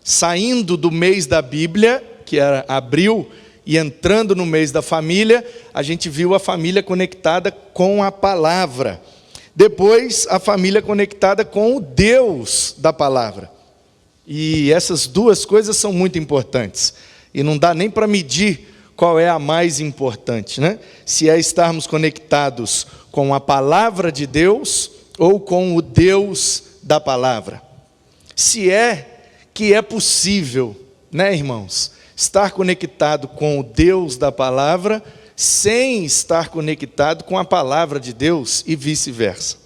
Saindo do mês da Bíblia, que era abril, e entrando no mês da família, a gente viu a família conectada com a palavra. Depois, a família conectada com o Deus da palavra. E essas duas coisas são muito importantes. E não dá nem para medir qual é a mais importante, né? Se é estarmos conectados com a palavra de Deus ou com o Deus da palavra. Se é que é possível, né, irmãos, estar conectado com o Deus da palavra sem estar conectado com a palavra de Deus e vice-versa.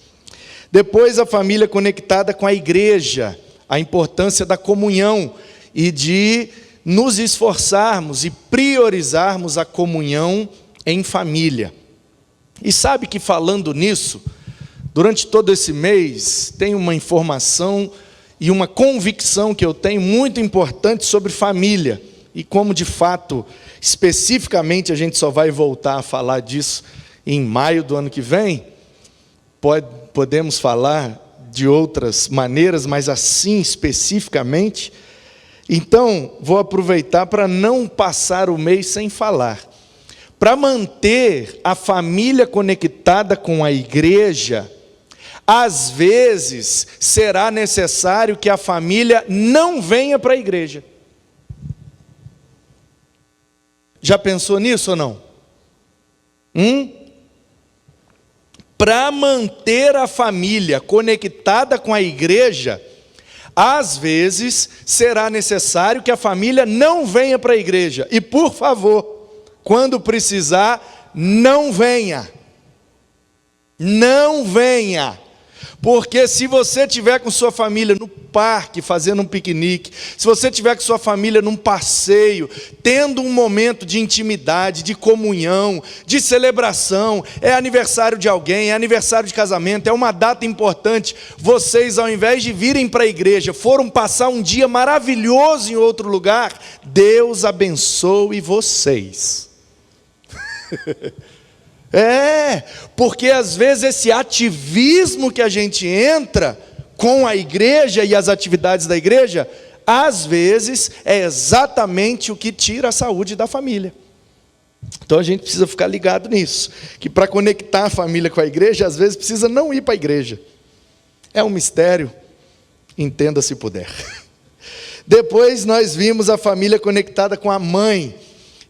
Depois, a família conectada com a igreja, a importância da comunhão e de nos esforçarmos e priorizarmos a comunhão em família. E sabe que falando nisso, durante todo esse mês, tem uma informação e uma convicção que eu tenho muito importante sobre família. E como de fato, especificamente, a gente só vai voltar a falar disso em maio do ano que vem, podemos falar de outras maneiras, mas assim especificamente. Então, vou aproveitar para não passar o mês sem falar. Para manter a família conectada com a igreja, às vezes será necessário que a família não venha para a igreja. Já pensou nisso ou não? Para manter a família conectada com a igreja, às vezes será necessário que a família não venha para a igreja. E por favor, quando precisar, não venha. Não venha. Porque se você estiver com sua família no parque, fazendo um piquenique, se você estiver com sua família num passeio, tendo um momento de intimidade, de comunhão, de celebração, é aniversário de alguém, é aniversário de casamento, é uma data importante, vocês, ao invés de virem para a igreja, foram passar um dia maravilhoso em outro lugar, Deus abençoe vocês. Porque às vezes esse ativismo que a gente entra com a igreja e as atividades da igreja, às vezes é exatamente o que tira a saúde da família. Então a gente precisa ficar ligado nisso, que para conectar a família com a igreja, às vezes precisa não ir para a igreja. É um mistério, entenda se puder. Depois nós vimos a família conectada com a mãe.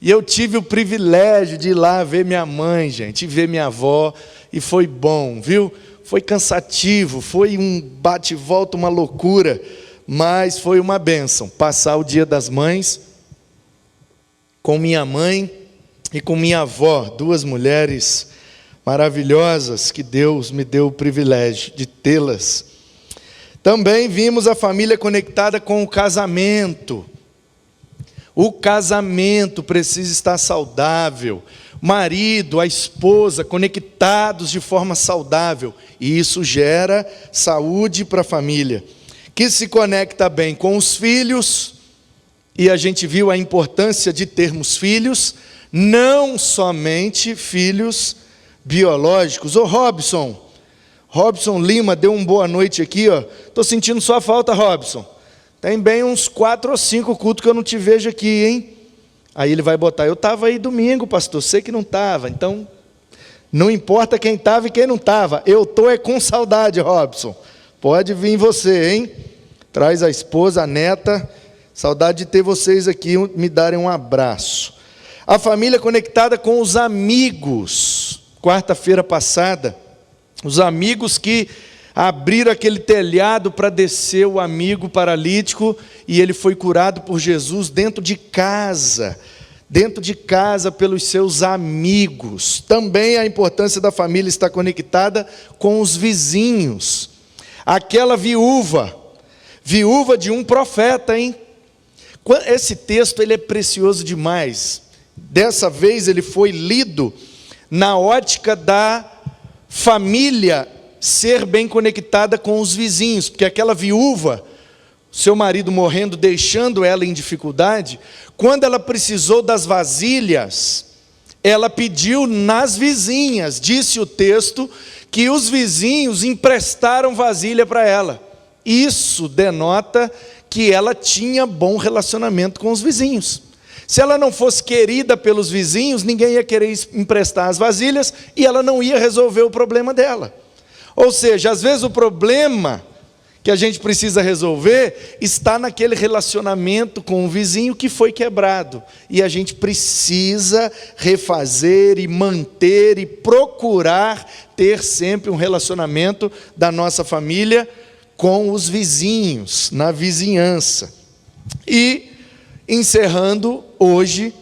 E eu tive o privilégio de ir lá ver minha mãe, gente, e ver minha avó, e foi bom, viu? Foi cansativo, foi um bate e volta, uma loucura, mas foi uma bênção, passar o Dia das Mães com minha mãe e com minha avó, duas mulheres maravilhosas, que Deus me deu o privilégio de tê-las. Também vimos a família conectada com o casamento. O casamento precisa estar saudável, marido, a esposa, conectados de forma saudável, e isso gera saúde para a família, que se conecta bem com os filhos, e a gente viu a importância de termos filhos, não somente filhos biológicos. Ô Robson Lima deu uma boa noite aqui, estou sentindo sua falta, Robson. Tem bem uns 4 ou 5 cultos que eu não te vejo aqui, hein? Aí ele vai botar, eu estava aí domingo, pastor, sei que não estava. Então, não importa quem estava e quem não estava. Eu estou com saudade, Robson. Pode vir você, hein? Traz a esposa, a neta. Saudade de ter vocês aqui, me darem um abraço. A família conectada com os amigos. Quarta-feira passada, os amigos que abriram aquele telhado para descer o amigo paralítico, e ele foi curado por Jesus dentro de casa pelos seus amigos. Também a importância da família estar conectada com os vizinhos. Aquela viúva de um profeta, hein? Esse texto ele é precioso demais. Dessa vez ele foi lido na ótica da família ser bem conectada com os vizinhos, porque aquela viúva, seu marido morrendo, deixando ela em dificuldade, quando ela precisou das vasilhas, ela pediu nas vizinhas, disse o texto, que os vizinhos emprestaram vasilha para ela. Isso denota que ela tinha bom relacionamento com os vizinhos. Se ela não fosse querida pelos vizinhos, ninguém ia querer emprestar as vasilhas e ela não ia resolver o problema dela. Ou seja, às vezes o problema que a gente precisa resolver está naquele relacionamento com o vizinho que foi quebrado. E a gente precisa refazer e manter e procurar ter sempre um relacionamento da nossa família com os vizinhos, na vizinhança. E encerrando hoje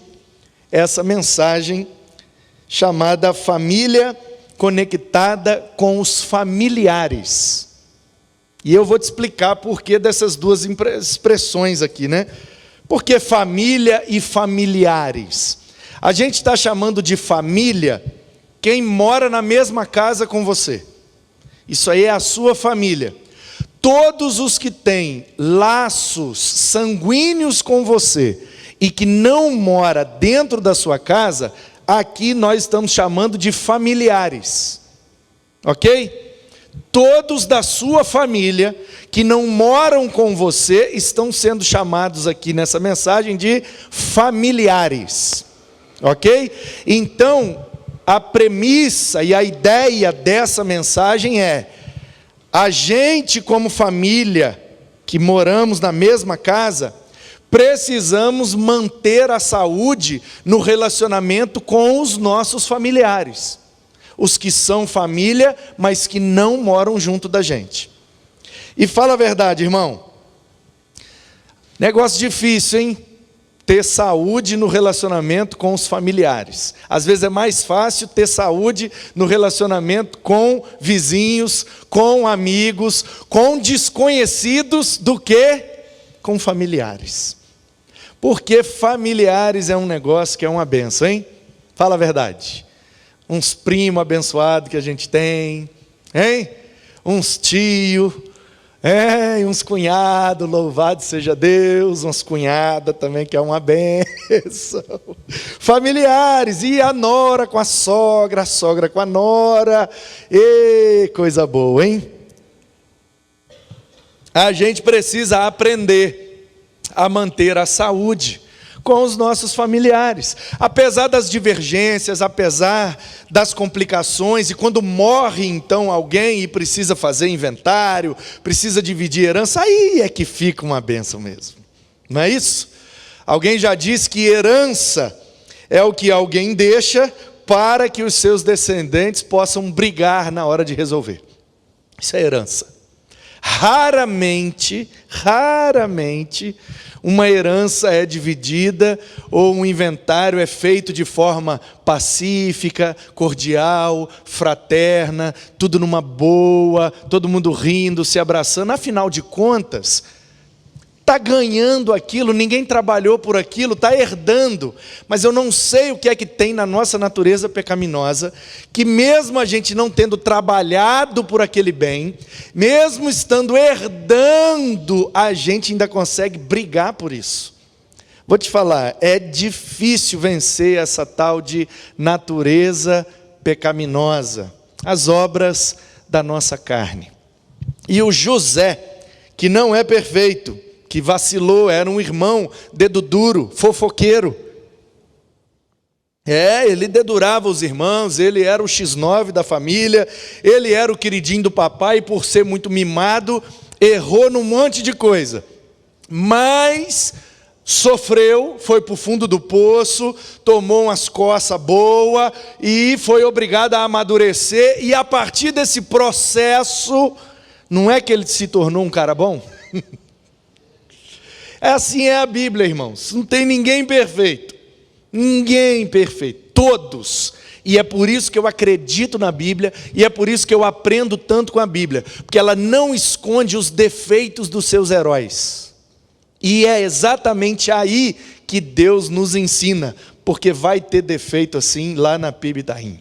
essa mensagem chamada Família Conectada com os Familiares. E eu vou te explicar por que dessas duas expressões aqui, né? Porque família e familiares. A gente está chamando de família quem mora na mesma casa com você. Isso aí é a sua família. Todos os que têm laços sanguíneos com você e que não mora dentro da sua casa, aqui nós estamos chamando de familiares. Ok? Todos da sua família que não moram com você estão sendo chamados aqui nessa mensagem de familiares. Ok? Então, a premissa e a ideia dessa mensagem é: a gente, como família, que moramos na mesma casa, precisamos manter a saúde no relacionamento com os nossos familiares. Os que são família, mas que não moram junto da gente. E fala a verdade, irmão. Negócio difícil, hein? Ter saúde no relacionamento com os familiares. Às vezes é mais fácil ter saúde no relacionamento com vizinhos, com amigos, com desconhecidos, do que com familiares. Porque familiares é um negócio que é uma benção, hein? Fala a verdade. Uns primos abençoados que a gente tem, hein? Uns tios, uns cunhados, louvado seja Deus, umas cunhadas também que é uma benção. Familiares, e a nora com a sogra com a nora, coisa boa, hein? A gente precisa aprender a manter a saúde com os nossos familiares, apesar das divergências, apesar das complicações, e quando morre então alguém e precisa fazer inventário, precisa dividir herança, aí é que fica uma bênção mesmo, não é isso? Alguém já disse que herança é o que alguém deixa para que os seus descendentes possam brigar na hora de resolver. Isso é herança. Raramente, uma herança é dividida ou um inventário é feito de forma pacífica, cordial, fraterna, tudo numa boa, todo mundo rindo, se abraçando. Afinal de contas, está ganhando aquilo, ninguém trabalhou por aquilo, está herdando. Mas eu não sei o que é que tem na nossa natureza pecaminosa, que mesmo a gente não tendo trabalhado por aquele bem, mesmo estando herdando, a gente ainda consegue brigar por isso. Vou te falar, é difícil vencer essa tal de natureza pecaminosa, as obras da nossa carne. E o José, que não é perfeito, que vacilou, era um irmão dedo duro, fofoqueiro. Ele dedurava os irmãos, ele era o X9 da família, ele era o queridinho do papai, e por ser muito mimado, errou num monte de coisa. Mas sofreu, foi para o fundo do poço, tomou umas coças boas e foi obrigado a amadurecer, e a partir desse processo, não é que ele se tornou um cara bom? Assim é a Bíblia, irmãos. Não tem ninguém perfeito. Ninguém perfeito. Todos. E é por isso que eu acredito na Bíblia. E é por isso que eu aprendo tanto com a Bíblia. Porque ela não esconde os defeitos dos seus heróis. E é exatamente aí que Deus nos ensina. Porque vai ter defeito assim lá na PIB da RIM.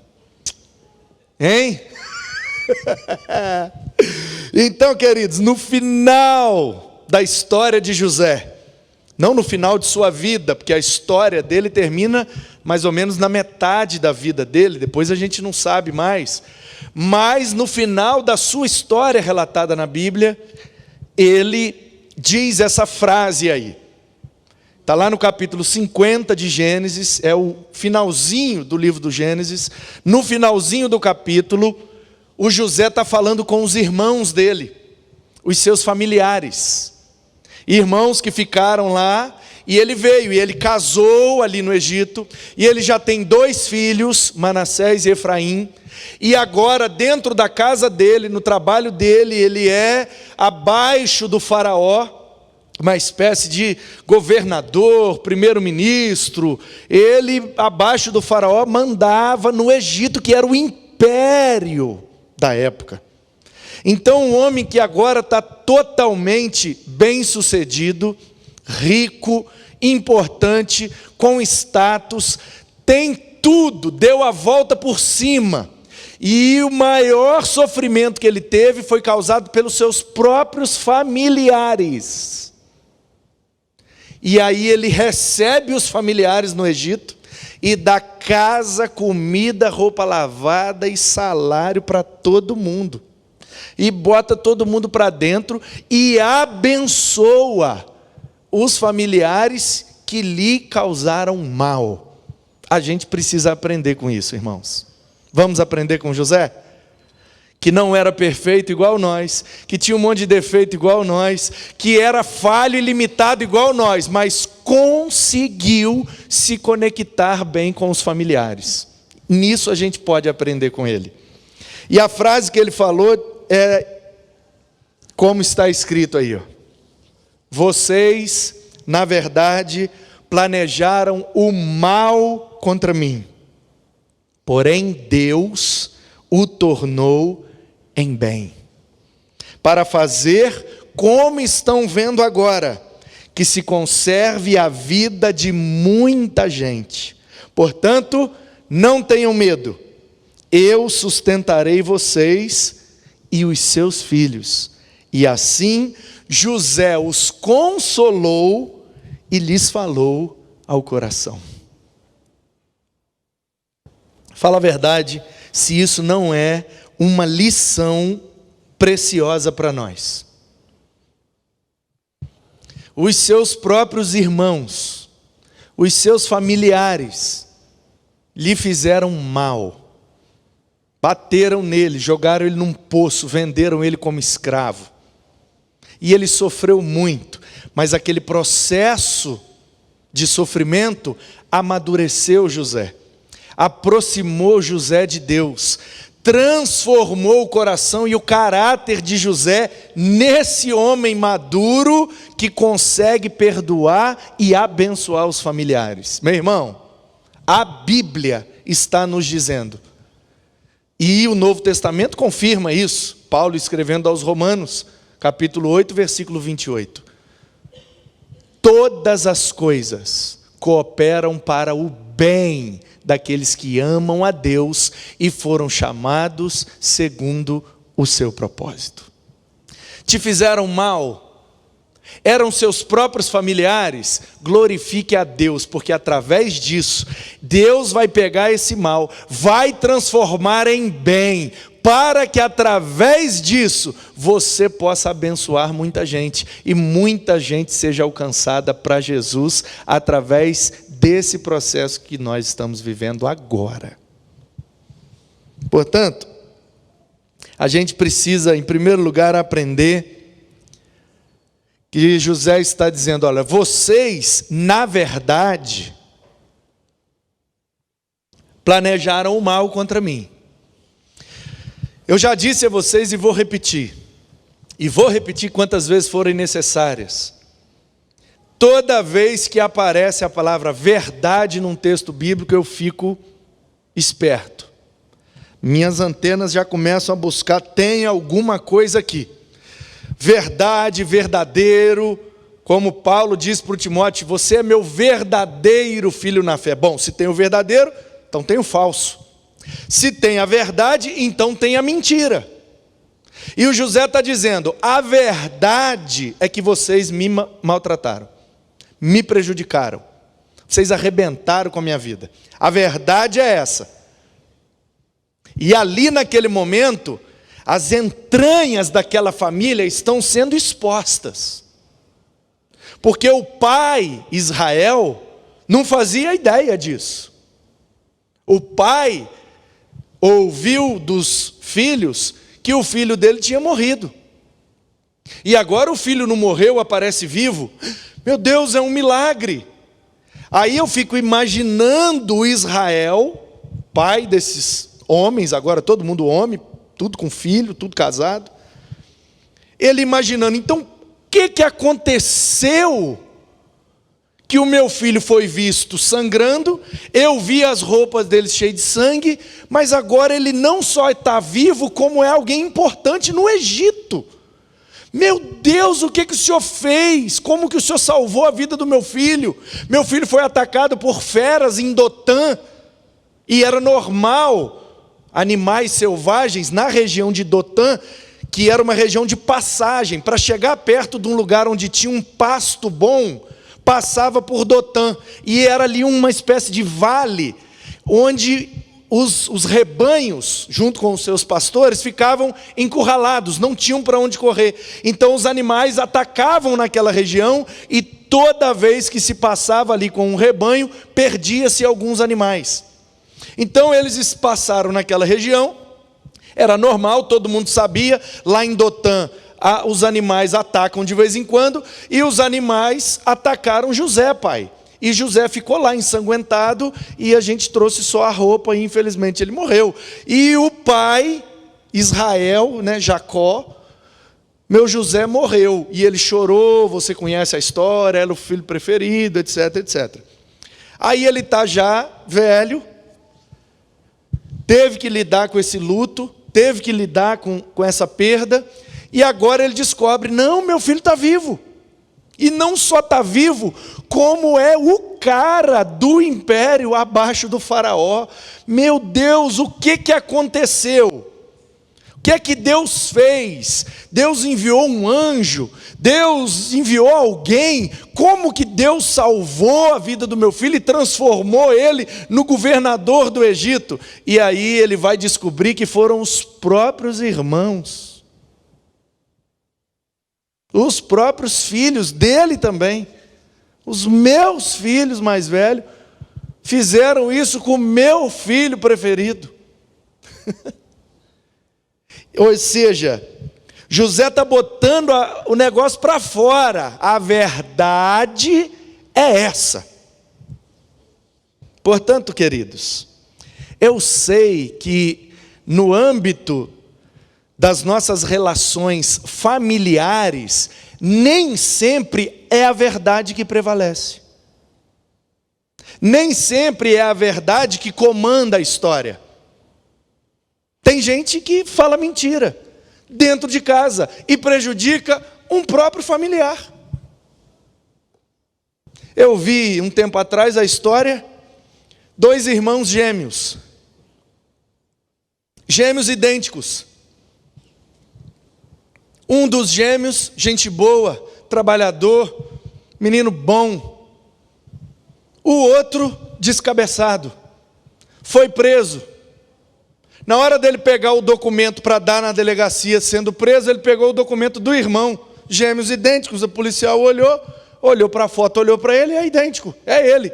Hein? Então, queridos, no final da história de José, não no final de sua vida, porque a história dele termina mais ou menos na metade da vida dele, depois a gente não sabe mais, mas no final da sua história relatada na Bíblia, ele diz essa frase aí. Está lá no capítulo 50 de Gênesis, é o finalzinho do livro do Gênesis. No finalzinho do capítulo, o José está falando com os irmãos dele, os seus familiares. Irmãos que ficaram lá, e ele veio, e ele casou ali no Egito, e ele já tem 2 filhos, Manassés e Efraim, e agora dentro da casa dele, no trabalho dele, ele é abaixo do faraó, uma espécie de governador, primeiro-ministro. Ele, abaixo do faraó, mandava no Egito, que era o império da época. Então, um homem que agora está totalmente bem-sucedido, rico, importante, com status, tem tudo, deu a volta por cima. E o maior sofrimento que ele teve foi causado pelos seus próprios familiares. E aí ele recebe os familiares no Egito e dá casa, comida, roupa lavada e salário para todo mundo. E bota todo mundo para dentro e abençoa os familiares que lhe causaram mal. A gente precisa aprender com isso, irmãos. Vamos aprender com José? Que não era perfeito igual nós, que tinha um monte de defeito igual nós, que era falho e limitado igual nós, mas conseguiu se conectar bem com os familiares. Nisso a gente pode aprender com ele. E a frase que ele falou é como está escrito aí, ó. Vocês, na verdade, planejaram o mal contra mim, porém Deus o tornou em bem, para fazer como estão vendo agora, que se conserve a vida de muita gente. Portanto, não tenham medo, eu sustentarei vocês e os seus filhos. E assim José os consolou e lhes falou ao coração. Fala a verdade, se isso não é uma lição preciosa para nós. Os seus próprios irmãos, os seus familiares, lhe fizeram mal, bateram nele, jogaram ele num poço, venderam ele como escravo, e ele sofreu muito, mas aquele processo de sofrimento amadureceu José, aproximou José de Deus, transformou o coração e o caráter de José nesse homem maduro que consegue perdoar e abençoar os familiares. Meu irmão, a Bíblia está nos dizendo, e o Novo Testamento confirma isso, Paulo escrevendo aos Romanos, capítulo 8, versículo 28. Todas as coisas cooperam para o bem daqueles que amam a Deus e foram chamados segundo o seu propósito. Te fizeram mal, eram seus próprios familiares, glorifique a Deus, porque através disso, Deus vai pegar esse mal, vai transformar em bem, para que através disso, você possa abençoar muita gente, e muita gente seja alcançada para Jesus, através desse processo que nós estamos vivendo agora. Portanto, a gente precisa, em primeiro lugar, aprender que José está dizendo, olha, vocês, na verdade, planejaram o mal contra mim. Eu já disse a vocês e vou repetir quantas vezes forem necessárias. Toda vez que aparece a palavra verdade num texto bíblico, eu fico esperto. Minhas antenas já começam a buscar, tem alguma coisa aqui. Verdade, verdadeiro, como Paulo diz para o Timóteo, você é meu verdadeiro filho na fé. Bom, se tem o verdadeiro, então tem o falso. Se tem a verdade, então tem a mentira. E o José está dizendo, a verdade é que vocês me maltrataram, me prejudicaram, vocês arrebentaram com a minha vida. A verdade é essa. E ali naquele momento, as entranhas daquela família estão sendo expostas. Porque o pai Israel não fazia ideia disso. O pai ouviu dos filhos que o filho dele tinha morrido. E agora o filho não morreu, aparece vivo. Meu Deus, é um milagre. Aí eu fico imaginando Israel, pai desses homens, agora todo mundo homem, tudo com filho, tudo casado. Ele imaginando, então, o que aconteceu que o meu filho foi visto sangrando, eu vi as roupas dele cheias de sangue, mas agora ele não só está vivo, como é alguém importante no Egito. Meu Deus, o que o Senhor fez? Como que o Senhor salvou a vida do meu filho? Meu filho foi atacado por feras em Dotã, e era normal, animais selvagens na região de Dotã, que era uma região de passagem, para chegar perto de um lugar onde tinha um pasto bom, passava por Dotã, e era ali uma espécie de vale, onde os rebanhos, junto com os seus pastores, ficavam encurralados, não tinham para onde correr. Então os animais atacavam naquela região, e toda vez que se passava ali com um rebanho, perdia-se alguns animais. Então eles passaram naquela região, era normal, todo mundo sabia, lá em Dotã, os animais atacam de vez em quando, e os animais atacaram José, pai. E José ficou lá ensanguentado, e a gente trouxe só a roupa, e infelizmente ele morreu. E o pai, Israel, Jacó, meu José morreu, e ele chorou, você conhece a história, era o filho preferido, etc, etc. Aí ele está já velho, teve que lidar com esse luto, teve que lidar com essa perda, e agora ele descobre, não, meu filho está vivo. E não só está vivo, como é o cara do império abaixo do faraó. Meu Deus, o que aconteceu? O que é que Deus fez? Deus enviou um anjo? Deus enviou alguém? Como que Deus salvou a vida do meu filho e transformou ele no governador do Egito? E aí ele vai descobrir que foram os próprios irmãos. Os próprios filhos dele também, os meus filhos mais velhos, fizeram isso com o meu filho preferido. Ou seja, José está botando o negócio para fora. A verdade é essa. Portanto, queridos, eu sei que no âmbito das nossas relações familiares, nem sempre é a verdade que prevalece. Nem sempre é a verdade que comanda a história. Tem gente que fala mentira dentro de casa e prejudica um próprio familiar. Eu vi um tempo atrás a história, 2 irmãos gêmeos idênticos. Um dos gêmeos, gente boa, trabalhador, menino bom. O outro, descabeçado, foi preso. Na hora dele pegar o documento para dar na delegacia sendo preso, ele pegou o documento do irmão, gêmeos idênticos. O policial olhou para a foto, olhou para ele, é idêntico, é ele.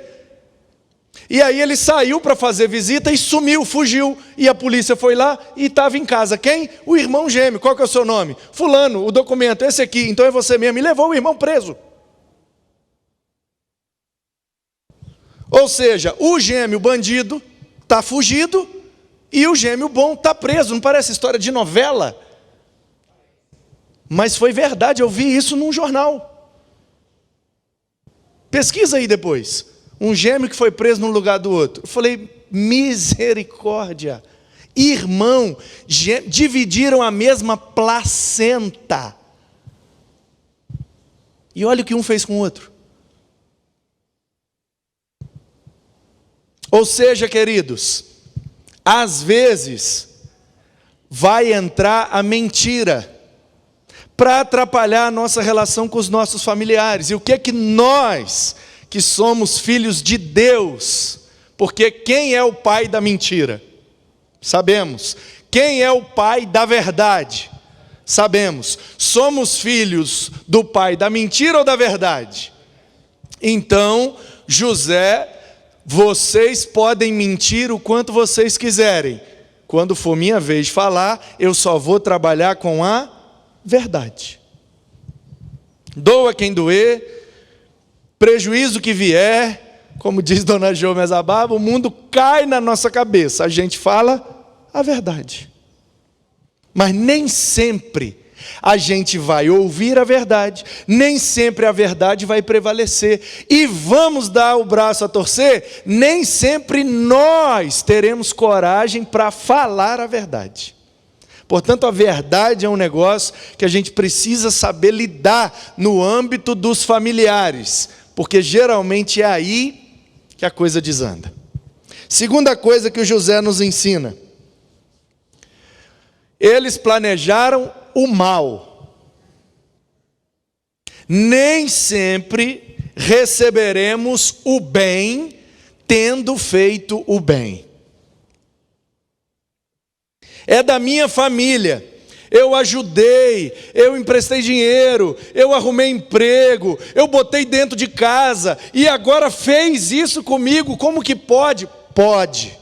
E aí ele saiu para fazer visita e sumiu, fugiu. E a polícia foi lá e estava em casa. Quem? O irmão gêmeo. Qual que é o seu nome? Fulano, o documento, esse aqui. Então é você mesmo. E levou o irmão preso. Ou seja, o gêmeo bandido está fugido e o gêmeo bom está preso. Não parece história de novela? Mas foi verdade, eu vi isso num jornal. Pesquisa aí depois. Um gêmeo que foi preso num lugar do outro. Eu falei, misericórdia. Irmão, dividiram a mesma placenta. E olha o que um fez com o outro. Ou seja, queridos, às vezes vai entrar a mentira para atrapalhar a nossa relação com os nossos familiares. E o que é que nós, que somos filhos de Deus, porque quem é o pai da mentira? Sabemos. Quem é o pai da verdade? Sabemos. Somos filhos do pai da mentira ou da verdade? Então, José, vocês podem mentir o quanto vocês quiserem. Quando for minha vez de falar, eu só vou trabalhar com a verdade. Doa quem doer, prejuízo que vier, como diz Dona Jo Mesababa, o mundo cai na nossa cabeça. A gente fala a verdade. Mas nem sempre a gente vai ouvir a verdade, nem sempre a verdade vai prevalecer. E vamos dar o braço a torcer, nem sempre nós teremos coragem para falar a verdade. Portanto, a verdade é um negócio que a gente precisa saber lidar no âmbito dos familiares, porque geralmente é aí que a coisa desanda. Segunda coisa que o José nos ensina: eles planejaram o mal. Nem sempre receberemos o bem tendo feito o bem. É da minha família, eu ajudei, eu emprestei dinheiro, eu arrumei emprego, eu botei dentro de casa, e agora fez isso comigo, como que pode? Pode.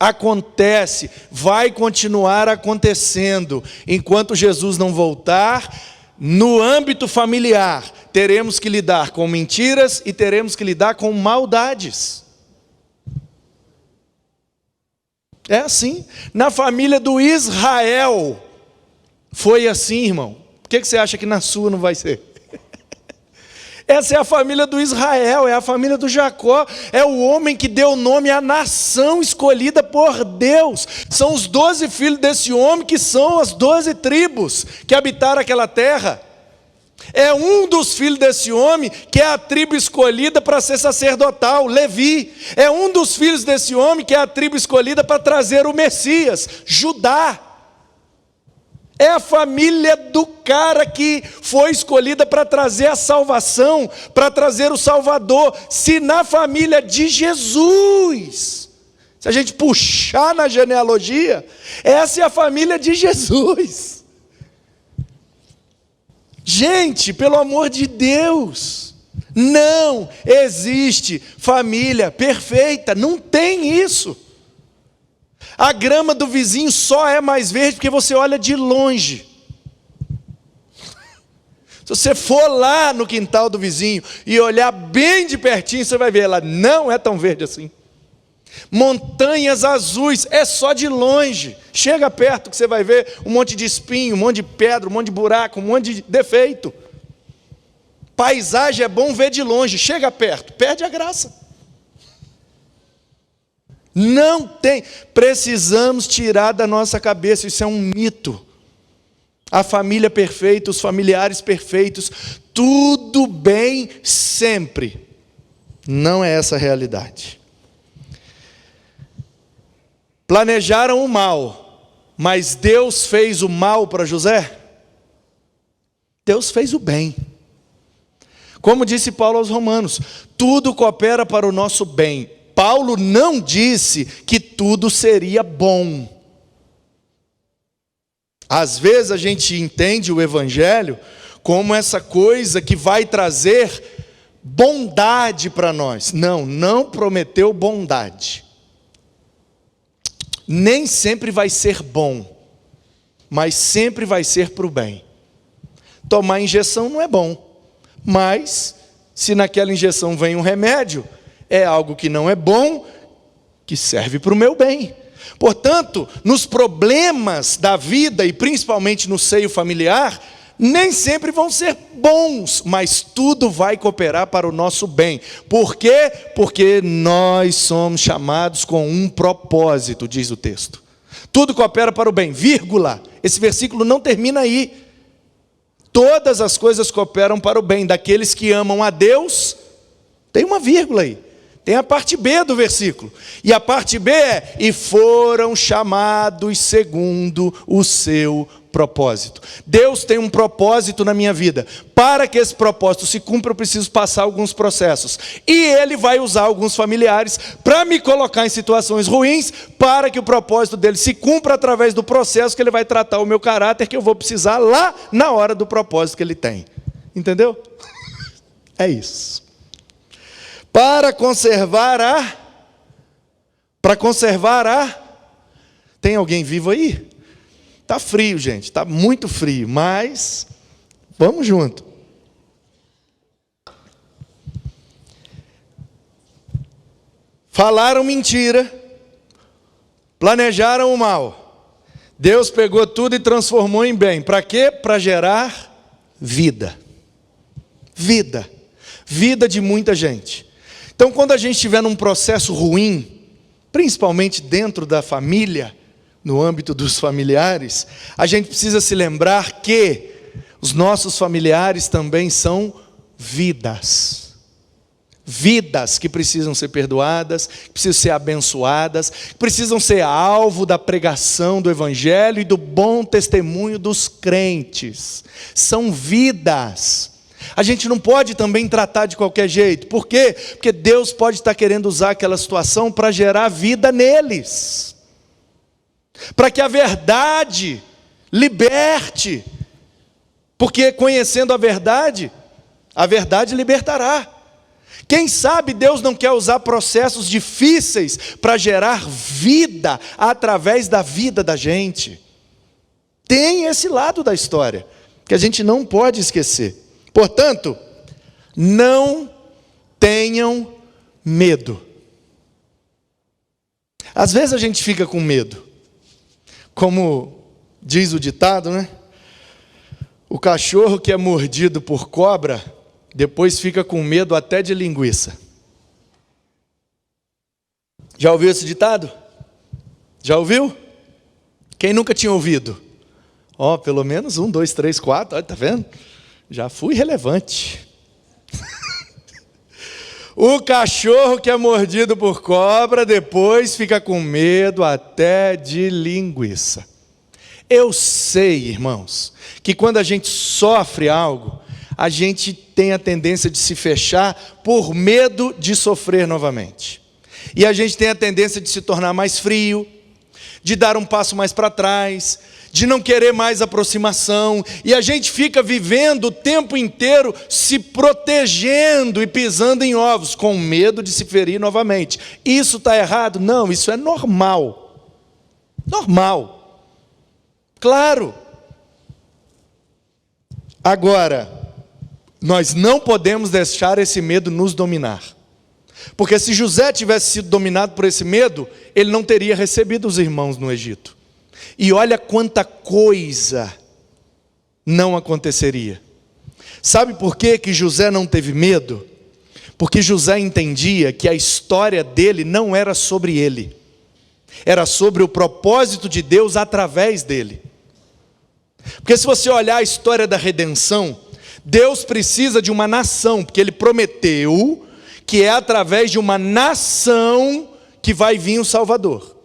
Acontece, vai continuar acontecendo. Enquanto Jesus não voltar, no âmbito familiar, teremos que lidar com mentiras e teremos que lidar com maldades. É assim. Na família do Israel, foi assim, irmão. Por que você acha que na sua não vai ser? Essa é a família do Israel, é a família do Jacó, é o homem que deu nome à nação escolhida por Deus. São os 12 filhos desse homem que são as 12 tribos que habitaram aquela terra. É um dos filhos desse homem que é a tribo escolhida para ser sacerdotal, Levi. É um dos filhos desse homem que é a tribo escolhida para trazer o Messias, Judá. É a família do cara que foi escolhida para trazer a salvação, para trazer o Salvador. Se na família de Jesus, se a gente puxar na genealogia, essa é a família de Jesus. Gente, pelo amor de Deus, não existe família perfeita, não tem isso. A grama do vizinho só é mais verde porque você olha de longe. Se você for lá no quintal do vizinho e olhar bem de pertinho, você vai ver, ela não é tão verde assim. Montanhas azuis, é só de longe. Chega perto que você vai ver um monte de espinho, um monte de pedra, um monte de buraco, um monte de defeito. Paisagem é bom ver de longe, chega perto, perde a graça. Não tem, precisamos tirar da nossa cabeça, isso é um mito. A família perfeita, os familiares perfeitos, tudo bem sempre. Não é essa a realidade. Planejaram o mal, mas Deus fez o mal para José? Deus fez o bem. Como disse Paulo aos Romanos, tudo coopera para o nosso bem. Paulo não disse que tudo seria bom. Às vezes a gente entende o Evangelho como essa coisa que vai trazer bondade para nós. Não, não prometeu bondade. Nem sempre vai ser bom, mas sempre vai ser para o bem. Tomar injeção não é bom, mas se naquela injeção vem um remédio, é algo que não é bom, que serve para o meu bem. Portanto, nos problemas da vida, e principalmente no seio familiar, nem sempre vão ser bons, mas tudo vai cooperar para o nosso bem. Por quê? Porque nós somos chamados com um propósito, diz o texto. Tudo coopera para o bem, vírgula. Esse versículo não termina aí. Todas as coisas cooperam para o bem daqueles que amam a Deus. Tem uma vírgula aí. Tem a parte B do versículo. E a parte B é: e foram chamados segundo o seu propósito. Deus tem um propósito na minha vida. Para que esse propósito se cumpra, eu preciso passar alguns processos. E Ele vai usar alguns familiares para me colocar em situações ruins, para que o propósito dele se cumpra através do processo que Ele vai tratar o meu caráter, que eu vou precisar lá na hora do propósito que Ele tem. Entendeu? É isso. Para conservar a... Tem alguém vivo aí? Está frio, gente, está muito frio, mas vamos junto. Falaram mentira, planejaram o mal. Deus pegou tudo e transformou em bem. Para quê? Para gerar vida. Vida. Vida de muita gente. Então, quando a gente estiver num processo ruim, principalmente dentro da família, no âmbito dos familiares, a gente precisa se lembrar que os nossos familiares também são vidas. Vidas que precisam ser perdoadas, que precisam ser abençoadas, que precisam ser alvo da pregação do Evangelho e do bom testemunho dos crentes. São vidas. A gente não pode também tratar de qualquer jeito. Por quê? Porque Deus pode estar querendo usar aquela situação para gerar vida neles. Para que a verdade liberte. Porque conhecendo a verdade libertará. Quem sabe Deus não quer usar processos difíceis para gerar vida através da vida da gente. Tem esse lado da história, que a gente não pode esquecer. Portanto, não tenham medo. Às vezes a gente fica com medo. Como diz o ditado, né? O cachorro que é mordido por cobra, depois fica com medo até de linguiça. Já ouviu esse ditado? Já ouviu? Quem nunca tinha ouvido? Ó, pelo menos 1, 2, 3, 4, olha, tá vendo? Já fui relevante. O cachorro que é mordido por cobra, depois fica com medo até de linguiça. Eu sei, irmãos, que quando a gente sofre algo, a gente tem a tendência de se fechar por medo de sofrer novamente. E a gente tem a tendência de se tornar mais frio, de dar um passo mais para trás, de não querer mais aproximação. E a gente fica vivendo o tempo inteiro se protegendo e pisando em ovos, com medo de se ferir novamente. Isso está errado? Não, isso é normal. Normal. Claro. Agora, nós não podemos deixar esse medo nos dominar. Porque se José tivesse sido dominado por esse medo, ele não teria recebido os irmãos no Egito. E olha quanta coisa não aconteceria. Sabe por que José não teve medo? Porque José entendia que a história dele não era sobre ele. Era sobre o propósito de Deus através dele. Porque se você olhar a história da redenção, Deus precisa de uma nação, porque Ele prometeu que é através de uma nação que vai vir o Salvador.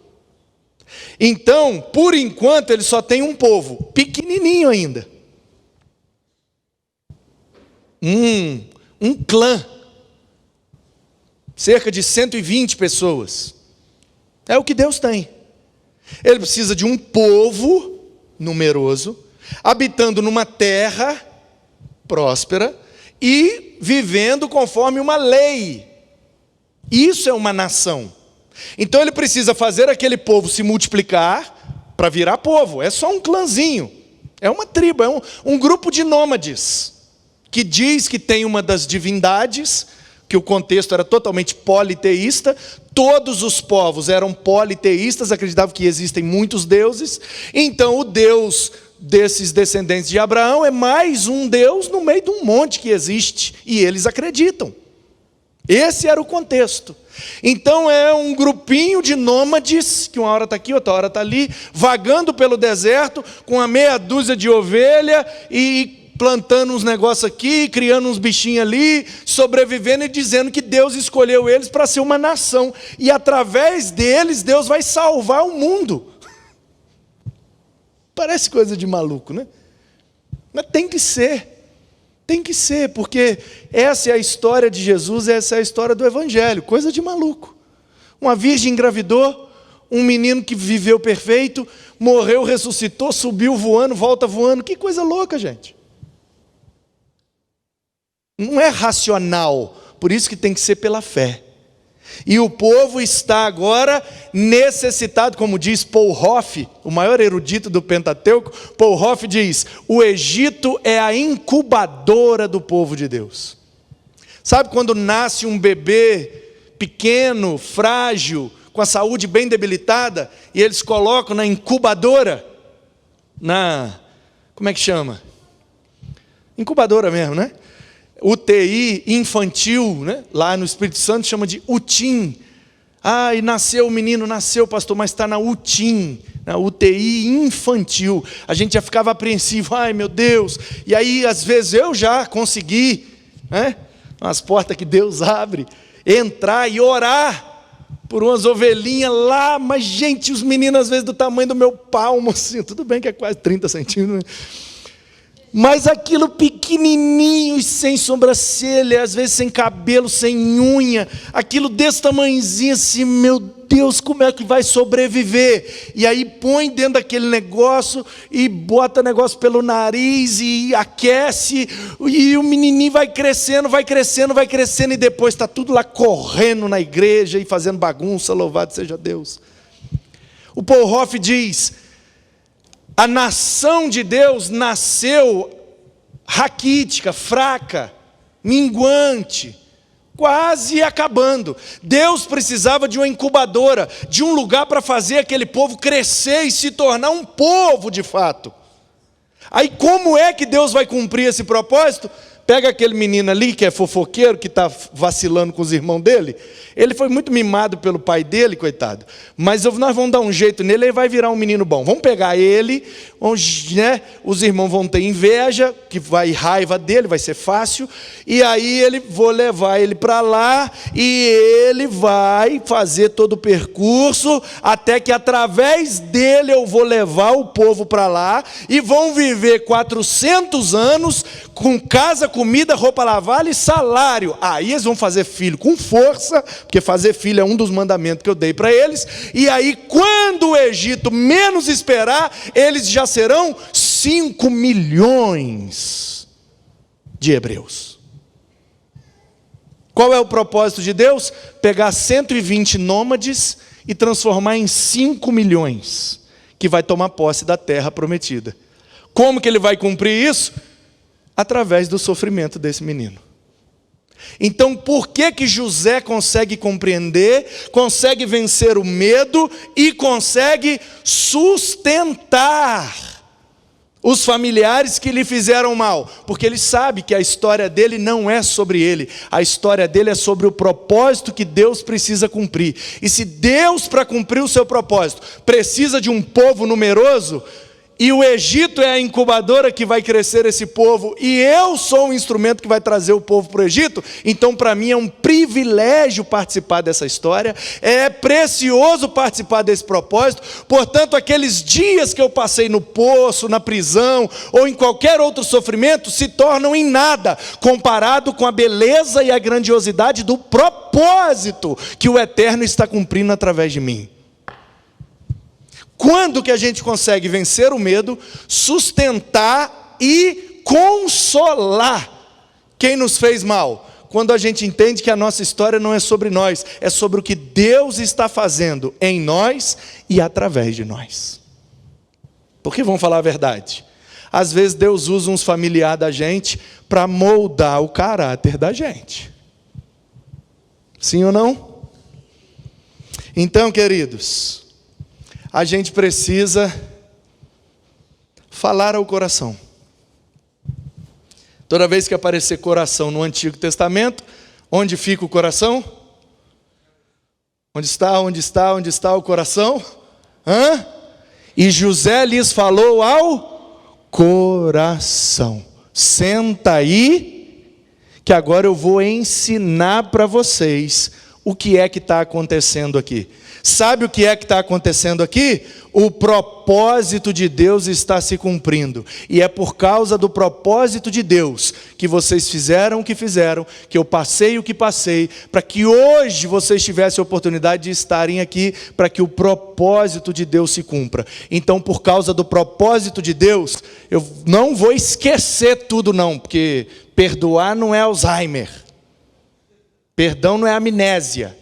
Então, por enquanto, Ele só tem um povo, pequenininho ainda. Um clã, cerca de 120 pessoas. É o que Deus tem. Ele precisa de um povo numeroso, habitando numa terra próspera e vivendo conforme uma lei. Isso é uma nação. Então ele precisa fazer aquele povo se multiplicar para virar povo. É só um clãzinho, é uma tribo, é um grupo de nômades, que diz que tem uma das divindades, que o contexto era totalmente politeísta. Todos os povos eram politeístas, acreditavam que existem muitos deuses. Então o Deus desses descendentes de Abraão é mais um Deus no meio de um monte que existe, e eles acreditam. Esse era o contexto. Então é um grupinho de nômades, que uma hora está aqui, outra hora está ali, vagando pelo deserto, com uma meia dúzia de ovelha, e plantando uns negócios aqui, criando uns bichinhos ali, sobrevivendo e dizendo que Deus escolheu eles para ser uma nação, e através deles Deus vai salvar o mundo. Parece coisa de maluco, né? Mas tem que ser, porque essa é a história de Jesus, essa é a história do Evangelho, coisa de maluco. Uma virgem engravidou, um menino que viveu perfeito, morreu, ressuscitou, subiu voando, volta voando, que coisa louca, gente. Não é racional Por isso que tem que ser pela fé. E o povo está agora necessitado, como diz Paul Hoff, o maior erudito do Pentateuco. Paul Hoff diz: o Egito é a incubadora do povo de Deus. Sabe quando nasce um bebê pequeno, frágil, com a saúde bem debilitada, e eles colocam na incubadora, como é que chama? Incubadora mesmo, né? UTI infantil, né? Lá no Espírito Santo chama de UTIM. E nasceu o menino, nasceu, pastor, mas está na UTIM, na UTI infantil. A gente já ficava apreensivo, ai meu Deus. E aí, às vezes, eu já consegui, né? As portas que Deus abre, entrar e orar por umas ovelhinhas lá, mas gente, os meninos às vezes do tamanho do meu palmo, assim, tudo bem que é quase 30 centímetros, mas aquilo pequenininho e sem sobrancelha, às vezes sem cabelo, sem unha, aquilo desse tamanhozinho assim, meu Deus, como é que vai sobreviver? E aí põe dentro daquele negócio e bota negócio pelo nariz e aquece, e o menininho vai crescendo, vai crescendo, vai crescendo, e depois está tudo lá correndo na igreja e fazendo bagunça, louvado seja Deus. O Paul Hoff diz: a nação de Deus nasceu raquítica, fraca, minguante, quase acabando. Deus precisava de uma incubadora, de um lugar para fazer aquele povo crescer e se tornar um povo de fato. Aí como é que Deus vai cumprir esse propósito? Pega aquele menino ali que é fofoqueiro, que está vacilando com os irmãos dele. Ele foi muito mimado pelo pai dele, coitado. Mas nós vamos dar um jeito nele, ele vai virar um menino bom. Vamos pegar ele, né? Os irmãos vão ter inveja, que vai raiva dele, vai ser fácil. E aí vou levar ele para lá, e ele vai fazer todo o percurso, até que através dele eu vou levar o povo para lá, e vão viver 400 anos, com casa, comida, roupa lavada e salário. Aí eles vão fazer filho com força, porque fazer filho é um dos mandamentos que eu dei para eles. E aí, quando o Egito menos esperar, eles já serão 5 milhões de hebreus. Qual é o propósito de Deus? Pegar 120 nômades e transformar em 5 milhões, que vai tomar posse da terra prometida. Como que ele vai cumprir isso? Através do sofrimento desse menino. Então, por que José consegue compreender, consegue vencer o medo e consegue sustentar os familiares que lhe fizeram mal? Porque ele sabe que a história dele não é sobre ele, a história dele é sobre o propósito que Deus precisa cumprir. E se Deus, para cumprir o seu propósito, precisa de um povo numeroso, e o Egito é a incubadora que vai crescer esse povo, e eu sou o instrumento que vai trazer o povo para o Egito, então para mim é um privilégio participar dessa história, é precioso participar desse propósito. Portanto, aqueles dias que eu passei no poço, na prisão, ou em qualquer outro sofrimento, se tornam em nada, comparado com a beleza e a grandiosidade do propósito que o Eterno está cumprindo através de mim. Quando que a gente consegue vencer o medo, sustentar e consolar quem nos fez mal? Quando a gente entende que a nossa história não é sobre nós, é sobre o que Deus está fazendo em nós e através de nós. Porque vamos falar a verdade, às vezes Deus usa uns familiares da gente para moldar o caráter da gente. Sim ou não? Então, queridos, a gente precisa falar ao coração. Toda vez que aparecer coração no Antigo Testamento, onde fica o coração? Onde está o coração? E José lhes falou ao coração: senta aí, que agora eu vou ensinar para vocês o que é que está acontecendo aqui. Sabe o que é que está acontecendo aqui? O propósito de Deus está se cumprindo. E é por causa do propósito de Deus que vocês fizeram o que fizeram, que eu passei o que passei, para que hoje vocês tivessem a oportunidade de estarem aqui, para que o propósito de Deus se cumpra. Então, por causa do propósito de Deus, eu não vou esquecer tudo não, porque perdoar não é Alzheimer. Perdão não é amnésia.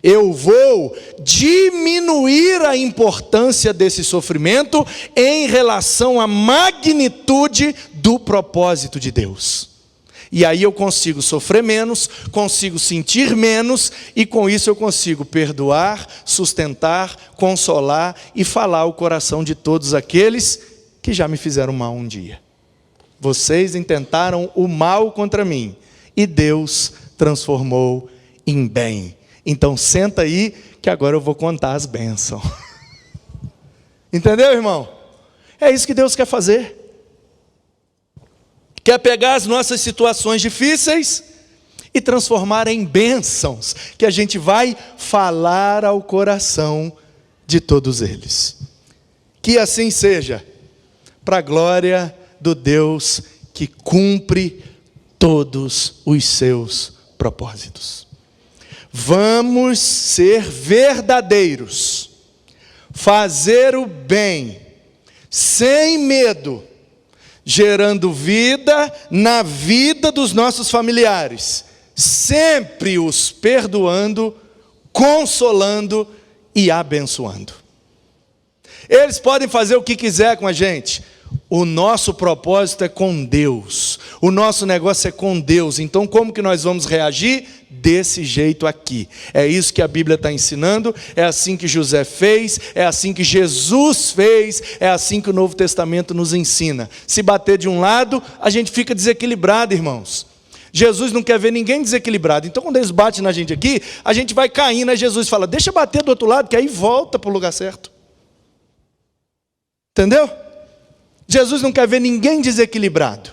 Eu vou diminuir a importância desse sofrimento em relação à magnitude do propósito de Deus. E aí eu consigo sofrer menos, consigo sentir menos, e com isso eu consigo perdoar, sustentar, consolar e falar ao coração de todos aqueles que já me fizeram mal um dia. Vocês intentaram o mal contra mim, e Deus transformou em bem. Então senta aí, que agora eu vou contar as bênçãos. Entendeu, irmão? É isso que Deus quer fazer. Quer pegar as nossas situações difíceis e transformar em bênçãos, que a gente vai falar ao coração de todos eles. Que assim seja, para a glória do Deus que cumpre todos os seus propósitos. Vamos ser verdadeiros, fazer o bem, sem medo, gerando vida na vida dos nossos familiares, sempre os perdoando, consolando e abençoando. Eles podem fazer o que quiser com a gente. O nosso propósito é com Deus. O nosso negócio é com Deus. Então como que nós vamos reagir? Desse jeito aqui. É isso que a Bíblia está ensinando. É assim que José fez. É assim que Jesus fez. É assim que o Novo Testamento nos ensina. Se bater de um lado, a gente fica desequilibrado, irmãos. Jesus não quer ver ninguém desequilibrado. Então quando eles batem na gente aqui, a gente vai caindo. Aí Jesus fala, deixa bater do outro lado, que aí volta para o lugar certo. Entendeu? Jesus não quer ver ninguém desequilibrado,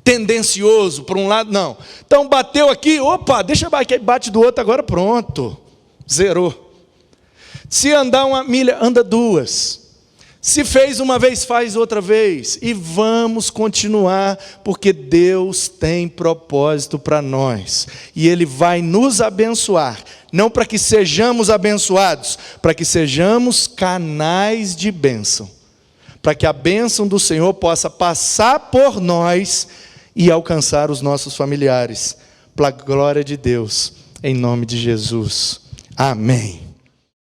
tendencioso para um lado, não. Então bateu aqui, opa, deixa bater, bate do outro agora, pronto, zerou. Se andar 1 milha, anda 2. Se fez uma vez, faz outra vez. E vamos continuar, porque Deus tem propósito para nós. E Ele vai nos abençoar, não para que sejamos abençoados, para que sejamos canais de bênção. Para que a bênção do Senhor possa passar por nós e alcançar os nossos familiares. Para a glória de Deus, em nome de Jesus. Amém.